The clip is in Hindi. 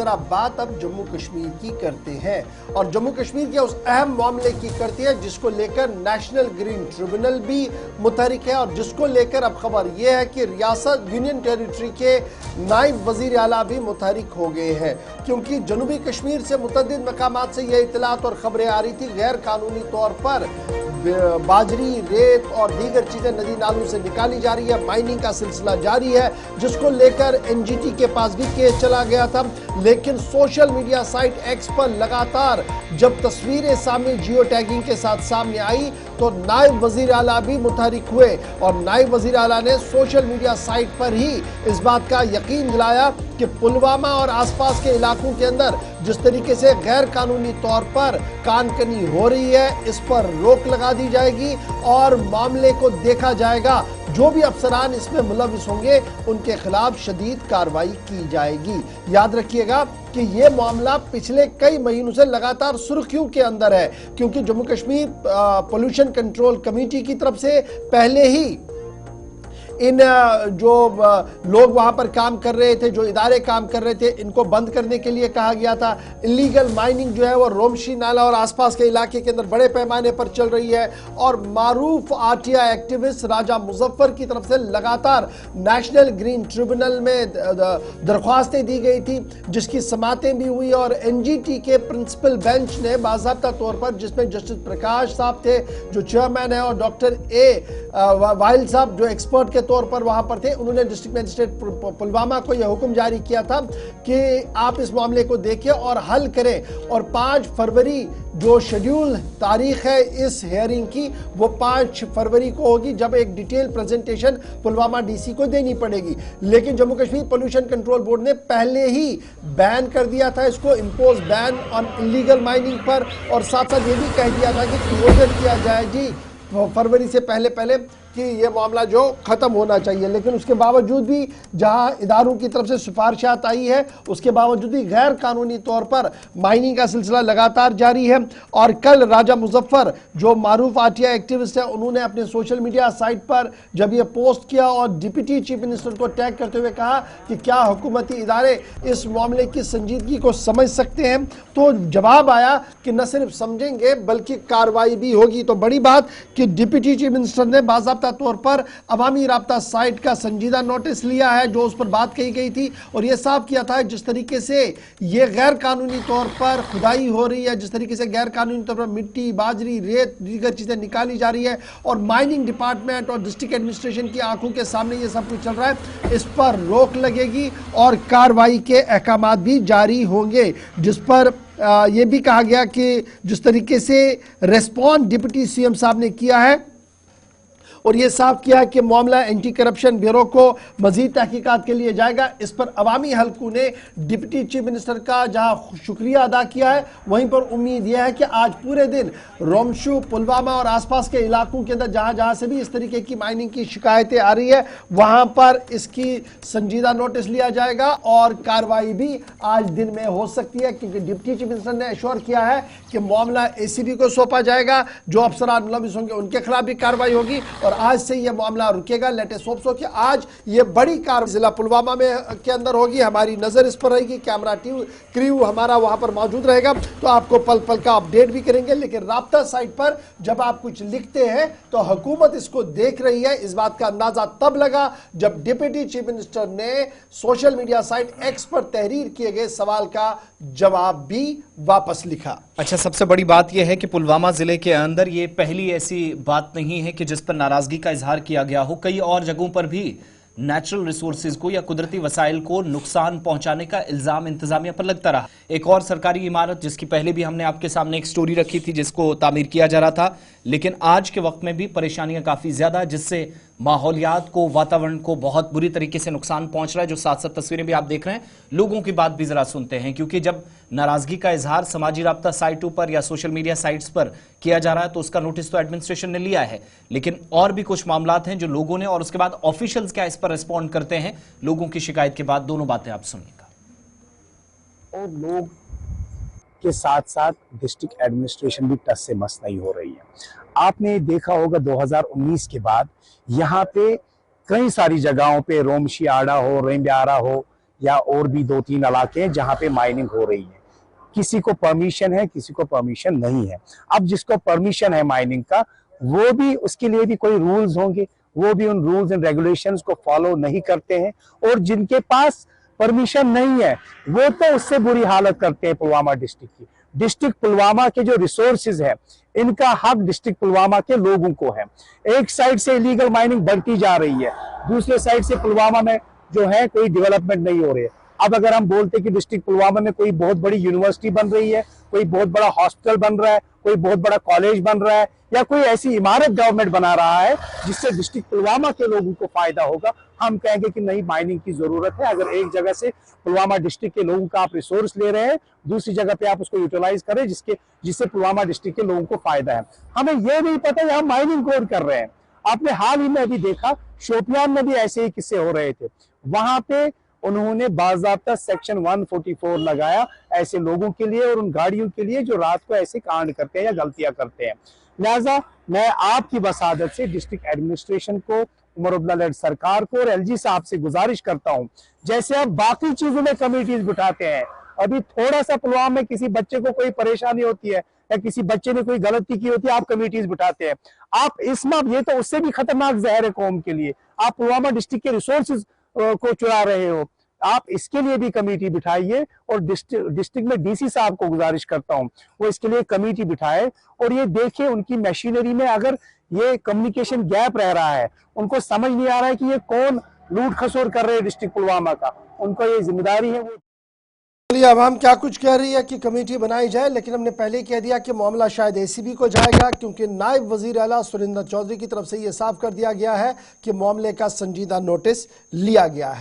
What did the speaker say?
जरा बात अब जम्मू कश्मीर की करते हैं और जम्मू कश्मीर के उस अहम मामले की करते हैं जिसको लेकर नेशनल ग्रीन ट्रिब्यूनल भी मुतहरिक है और जिसको लेकर अब खबर यह है कि रियासत यूनियन टेरिटरी के नायब वजीर आला भी मुतहरिक हो गए हैं, क्योंकि जनूबी कश्मीर से मुतअद्दिद मकामात से यह इतलात और खबरें आ रही थी गैर कानूनी तौर पर बाजरी, रेत और दीगर चीजें नदी नालों से निकाली जा रही है। माइनिंग का सिलसिला जारी है, जिसको लेकर एनजीटी के पास भी केस चला गया था। लेकिन सोशल मीडिया साइट एक्स पर लगातार जब तस्वीरें सामने जियो टैगिंग के साथ सामने आई तो नायब वजीर आला भी मुतहरिक हुए और नायब वजीर आला ने सोशल मीडिया साइट पर ही इस बात का यकीन दिलाया कि पुलवामा और आसपास के इलाकों के अंदर जिस तरीके से गैर कानूनी तौर पर कानकनी हो रही है, इस पर रोक लगा दी जाएगी और मामले को देखा जाएगा। जो भी अफसरान इसमें मुलविस होंगे उनके खिलाफ शदीद कार्रवाई की जाएगी। याद रखिएगा कि यह मामला पिछले कई महीनों से लगातार सुर्खियों के अंदर है, क्योंकि Jammu Kashmir pollution control committee की तरफ से पहले ही इन जो लोग वहां पर काम कर रहे थे, जो इदारे काम कर रहे थे, इनको बंद करने के लिए कहा गया था। इलीगल माइनिंग जो है वो रोमशी नाला और आसपास के इलाके के अंदर बड़े पैमाने पर चल रही है और मारूफ आरटीआई एक्टिविस्ट राजा मुजफ्फर की तरफ से लगातार नेशनल ग्रीन ट्रिब्यूनल में दरख्वास्तें दी गई थी, जिसकी समातें भी हुई और एनजीटी के प्रिंसिपल बेंच ने बाज़ाब्ता तौर पर, जिसमें जस्टिस प्रकाश साहब थे जो चेयरमैन है और डॉक्टर वाहिल साहब जो एक्सपर्ट के तौर पर वहां पर थे, उन्होंने डिस्ट्रिक्ट मजिस्ट्रेट पुलवामा को यह हुक्म जारी किया था कि आप इस मामले को देखें और हल करें। और 5 फरवरी जो शेड्यूल तारीख है इस हेयरिंग की, वो 5 फरवरी को होगी, जब एक डिटेल प्रेजेंटेशन पुलवामा डीसी को देनी पड़ेगी। लेकिन Jammu Kashmir pollution control board ने पहले ही बैन कर दिया था इसको, impose ban on illegal mining पर, और साथ साथ ये भी कह दिया था कि क्लोजर किया जाए जी फरवरी से पहले कि ये मामला जो खत्म होना चाहिए। लेकिन उसके बावजूद भी जहां इदारों की तरफ से सिफारिशात आई है, उसके बावजूद भी गैर कानूनी तौर पर माइनिंग का सिलसिला लगातार जारी है। और कल राजा मुजफ्फर जो मारूफ आरटीआई एक्टिविस्ट है, उन्होंने अपने सोशल मीडिया साइट पर जब ये पोस्ट किया और डिप्टी चीफ मिनिस्टर को टैग करते हुए कहा कि क्या हुकूमती इदारे इस मामले की संजीदगी को समझ सकते हैं, तो जवाब आया कि न सिर्फ समझेंगे बल्कि कार्रवाई भी होगी। तो बड़ी बात कि डिप्टी चीफ मिनिस्टर ने बाज़ाब्ता तौर पर अवामी राब्ता साइट का संजीदा नोटिस लिया है, जो उस पर बात कही गई थी, और यह साफ किया था जिस तरीके से यह गैर कानूनी तौर पर खुदाई हो रही है, जिस तरीके से गैर कानूनी तौर पर मिट्टी, बाजरी, रेत, दीगर चीजें निकाली जा रही है और माइनिंग डिपार्टमेंट और डिस्ट्रिक्ट एडमिनिस्ट्रेशन की आंखों के सामने यह सब कुछ चल रहा है, इस पर रोक लगेगी और कार्रवाई के अहकाम भी जारी होंगे। जिस पर यह भी कहा गया कि जिस तरीके से रेस्पॉन्स डिप्टी सीएम साहब ने किया है और यह साफ किया है कि मामला एंटी करप्शन ब्यूरो को मजीद तहकीकात के लिए जाएगा। इस पर अवामी हलकों ने डिप्टी चीफ मिनिस्टर का जहां शुक्रिया अदा किया है, वहीं पर उम्मीद यह है कि आज पूरे दिन रोमशू, पुलवामा और आसपास के इलाकों के अंदर जहां जहां से भी इस तरीके की माइनिंग की शिकायतें आ रही है, वहां पर इसकी संजीदा नोटिस लिया जाएगा और कार्रवाई भी आज दिन में हो सकती है, क्योंकि डिप्टी चीफ मिनिस्टर ने एश्योर किया है कि मामला एसीबी को सौंपा जाएगा, जो अफसरान मुलविस होंगे उनके खिलाफ भी कार्रवाई होगी और आज से यह मामला रुकेगा। लेटेस्ट होप सो कि आज यह बड़ी कार्रवाई जिला पुलवामा में के अंदर होगी। हमारी नजर इस पर रहेगी, कैमरा क्रू हमारा वहां पर मौजूद रहेगा, तो आपको पल पल का अपडेट भी करेंगे। लेकिन राब्ता साइट पर जब आप कुछ लिखते हैं तो हुकूमत इसको देख रही है, इस बात का अंदाजा तब लगा जब डिप्टी चीफ मिनिस्टर ने सोशल मीडिया साइट एक्स पर तहरीर किए गए सवाल का जवाब भी वापस लिखा। अच्छा, सबसे बड़ी बात यह है कि पुलवामा जिले के अंदर ये पहली ऐसी बात नहीं है कि जिस पर नाराजगी का इजहार किया गया हो। कई और जगहों पर भी नेचुरल रिसोर्सेज को या कुदरती वसाइल को नुकसान पहुंचाने का इल्जाम इंतजामिया पर लगता रहा। एक और सरकारी इमारत जिसकी पहले भी हमने आपके सामने एक स्टोरी रखी थी, जिसको तामीर किया जा रहा था, लेकिन आज के वक्त में भी परेशानियां काफी ज्यादा, जिससे माहौलियात को, वातावरण को बहुत बुरी तरीके से नुकसान पहुंच रहा है। जो साथ साथ तस्वीरें भी आप देख रहे हैं, लोगों की बात भी जरा सुनते हैं, क्योंकि जब नाराजगी का इजहार समाजी राब्ता साइटों पर या सोशल मीडिया साइट्स पर किया जा रहा है तो उसका नोटिस तो एडमिनिस्ट्रेशन ने लिया है, लेकिन और भी कुछ मामलात हैं जो लोगों ने, और उसके बाद ऑफिशियल्स क्या इस पर रिस्पॉन्ड करते हैं लोगों की शिकायत के बाद, दोनों बातें आप सुनिएगा। और लोग के साथ साथ डिस्ट्रिक्ट एडमिनिस्ट्रेशन भी टस से मस नहीं हो रही है। आपने देखा होगा 2019 के बाद यहाँ पे कई सारी जगहों पे रोमशी आड़ा हो, रेम्ब्यारा हो, या और भी 2-3 इलाके हैं जहां पे माइनिंग हो रही है। किसी को परमिशन है, किसी को परमिशन नहीं है। अब जिसको परमिशन है माइनिंग का, वो भी, उसके लिए भी कोई रूल्स होंगे, वो भी उन रूल्स एंड रेगुलेशंस को फॉलो नहीं करते हैं। और जिनके पास परमिशन नहीं है वो तो उससे बुरी हालत करते हैं पुलवामा डिस्ट्रिक्ट की। डिस्ट्रिक्ट पुलवामा के जो रिसोर्सेज है, इनका हक डिस्ट्रिक्ट पुलवामा के लोगों को है। एक साइड से इलीगल माइनिंग बढ़ती जा रही है, दूसरे साइड से पुलवामा में जो है कोई डेवलपमेंट नहीं हो रही है। अब अगर हम बोलते कि डिस्ट्रिक्ट पुलवामा में कोई बहुत बड़ी यूनिवर्सिटी बन रही है, कोई बहुत बड़ा हॉस्पिटल बन रहा है, कोई बहुत बड़ा कॉलेज बन रहा है, या कोई ऐसी इमारत गवर्नमेंट बना रहा है जिससे डिस्ट्रिक्ट पुलवामा के लोगों को फायदा होगा, हम कहेंगे कि नहीं, माइनिंग की जरूरत है। अगर एक जगह से पुलवामा डिस्ट्रिक्ट के लोगों का आप रिसोर्स ले रहे हैं, दूसरी जगह पे आप उसको यूटिलाइज करें जिससे पुलवामा डिस्ट्रिक्ट के लोगों को फायदा है। हमें यह नहीं पता हम माइनिंग कोड कर रहे हैं। आपने हाल ही में अभी देखा, शोपियान में भी ऐसे ही किस्से हो रहे थे। वहां पे उन्होंने बाज़ाब्ता सेक्शन 144 लगाया ऐसे लोगों के लिए और उन गाड़ियों के लिए जो रात को ऐसे कांड करते हैं या गलतियां करते हैं। लिहाजा मैं आपकी वसादत से डिस्ट्रिक्ट एडमिनिस्ट्रेशन को, उमर अब्दुल्ला लेड सरकार को और एलजी साहब से गुजारिश करता हूं, जैसे आप बाकी चीजों में कमेटीज बिठाते हैं, अभी थोड़ा सा पुलवामा में किसी बच्चे को कोई परेशानी होती है या किसी बच्चे ने कोई गलती की होती है, आप कमेटीज बिठाते हैं। आप इसमें, ये तो उससे भी खतरनाक जहर है कौम के लिए। आप पुलवामा डिस्ट्रिक्ट के रिसोर्सेज को चुरा रहे हो, आप इसके लिए भी कमेटी बिठाइए। और डिस्ट्रिक्ट में डीसी साहब को गुजारिश करता हूं, वो इसके लिए कमेटी बिठाए और ये देखे उनकी मशीनरी में अगर ये कम्युनिकेशन गैप रह रहा है, उनको समझ नहीं आ रहा है कि ये कौन लूट खसोर कर रहे हैं डिस्ट्रिक्ट पुलवामा का, उनको ये जिम्मेदारी है। वो चलिए, अब हम क्या कुछ कह रही है कि कमेटी बनाई जाए, लेकिन हमने पहले कह दिया कि मामला शायद एसीबी को जाएगा, क्योंकि नायब वजीर आला सुरेंद्र चौधरी की तरफ से यह साफ कर दिया गया है कि मामले का संजीदा नोटिस लिया गया है।